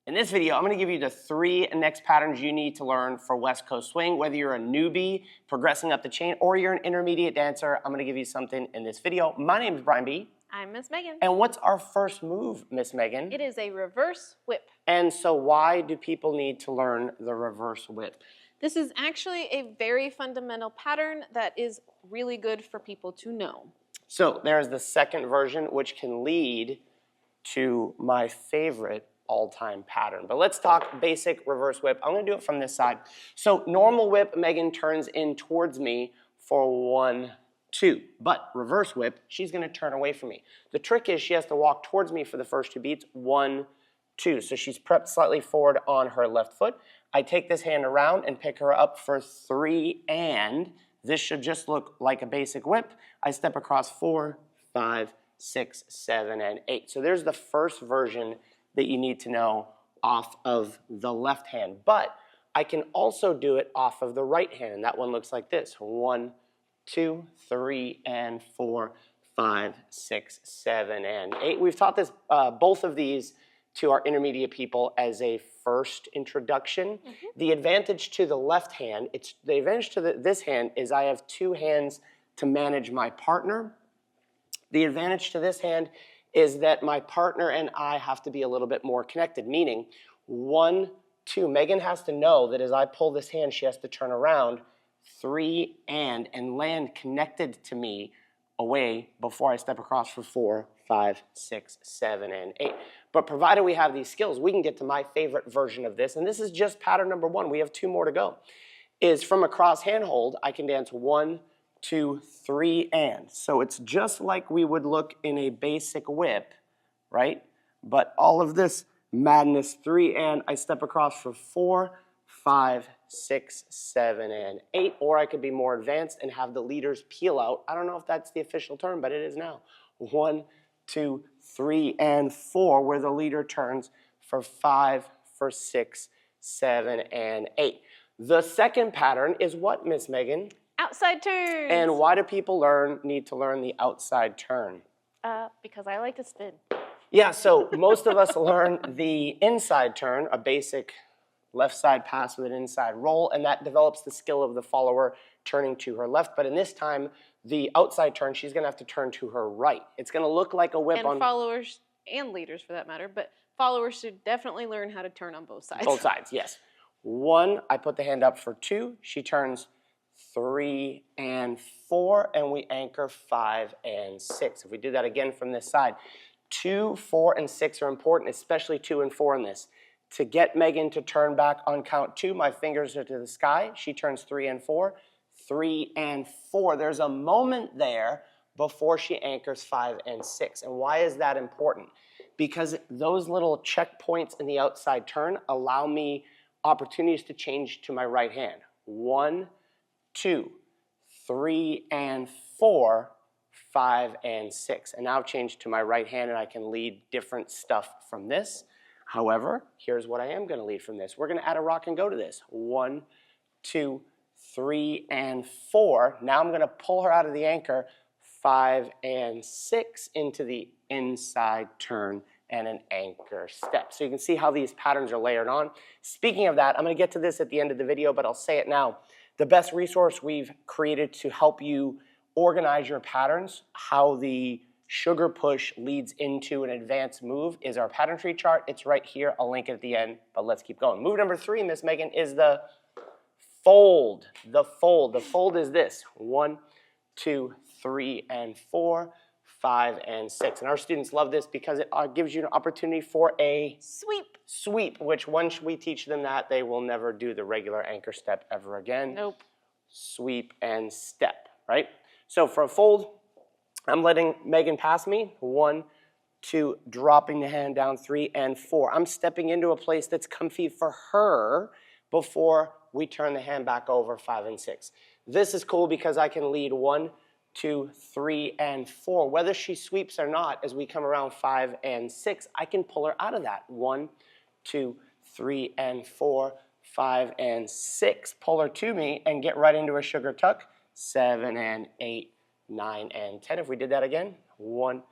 In this video, I'm going to give you the 3 next patterns you need to learn for West Coast Swing. Whether you're a newbie progressing up the chain or you're an intermediate dancer, I'm going to give you something in this video. My name is Brian B. I'm Miss Megan. And what's our first move, Miss Megan? It is a reverse whip. And so why do people need to learn the reverse whip? This is actually a very fundamental pattern that is really good for people to know. So there's the second version, which can lead to my favorite all-time pattern. But let's talk basic reverse whip. I'm going to do it from this side. So normal whip, Megan turns in towards me for 1, 2. But reverse whip, she's going to turn away from me. The trick is she has to walk towards me for the first 2 beats. 1, 2. So she's prepped slightly forward on her left foot. I take this hand around and pick her up for 3, and this should just look like a basic whip. I step across 4, 5, 6, 7, and 8. So there's the first version that you need to know off of the left hand. But I can also do it off of the right hand. That one looks like this. 1, 2, 3, and 4, 5, 6, 7, and 8. We've taught this, both of these to our intermediate people as a first introduction. The advantage to the left hand, the advantage to this hand is I have 2 hands to manage my partner. The advantage to this hand is that my partner and I have to be a little bit more connected, meaning 1, 2. Megan has to know that as I pull this hand, she has to turn around 3 and land connected to me away before I step across for 4, 5, 6, 7, and 8. But provided we have these skills, we can get to my favorite version of this, and this is just pattern number 1. We have 2 more to go. Is from a cross hand hold, I can dance 1, 2, 3, and. So it's just like we would look in a basic whip, right? But all of this madness, 3 and, I step across for 4, 5, 6, 7, and 8. Or I could be more advanced and have the leaders peel out. I don't know if that's the official term, but it is now. 1, 2, 3, and 4, where the leader turns for 5, for 6, 7, and 8. The second pattern is what, Miss Megan? Outside turns. And why do people need to learn the outside turn? Because I like to spin. Yeah, so most of us learn the inside turn, a basic left side pass with an inside roll, and that develops the skill of the follower turning to her left. But in this time, the outside turn, she's going to have to turn to her right. It's going to look like a whip and followers and leaders for that matter, but followers should definitely learn how to turn on both sides. Both sides, yes. 1, I put the hand up for 2. She turns 3 and 4, and we anchor 5 and 6. If we do that again from this side, 2, 4, and 6 are important, especially 2 and 4 in this. To get Megan to turn back on count 2, my fingers are to the sky. She turns 3 and 4, 3 and 4. There's a moment there before she anchors 5 and 6. And why is that important? Because those little checkpoints in the outside turn allow me opportunities to change to my right hand. 1, 2, 3, and 4, 5, and 6. And now I've changed to my right hand and I can lead different stuff from this. However, here's what I am going to lead from this. We're going to add a rock and go to this. 1, 2, 3, and 4. Now I'm going to pull her out of the anchor. 5 and 6 into the inside turn and an anchor step. So you can see how these patterns are layered on. Speaking of that, I'm going to get to this at the end of the video, but I'll say it now. The best resource we've created to help you organize your patterns, how the sugar push leads into an advanced move, is our pattern tree chart. It's right here. I'll link it at the end, but let's keep going. Move number 3, Miss Megan, is the fold. The fold. The fold is this. 1, 2, 3, and 4, 5, and 6. And our students love this because it gives you an opportunity for a sweep, which once we teach them that, they will never do the regular anchor step ever again. Nope. Sweep and step, right? So for a fold, I'm letting Megan pass me. 1, 2, dropping the hand down, 3, and 4. I'm stepping into a place that's comfy for her before we turn the hand back over, 5 and 6. This is cool because I can lead 1, 2, 3, and 4. Whether she sweeps or not, as we come around 5 and 6, I can pull her out of that. 1, 2, 3, and 4, 5, and 6. Pull her to me and get right into a sugar tuck. 7 and 8, 9 and 10. If we did that again, 1,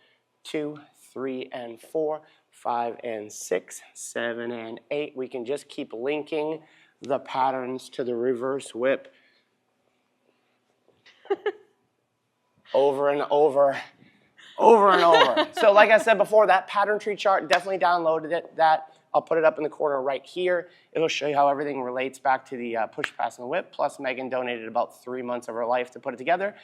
2, 3, and 4, 5 and 6, 7 and 8. We can just keep linking the patterns to the reverse whip over and over, over and over. So like I said before, that pattern tree chart, definitely downloaded it. I'll put it up in the corner right here. It'll show you how everything relates back to the push, pass, and whip. Plus, Megan donated about 3 months of her life to put it together.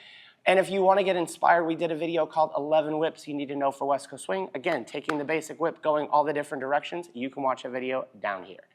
And if you want to get inspired, we did a video called 11 Whips You Need to Know for West Coast Swing. Again, taking the basic whip, going all the different directions. You can watch a video down here.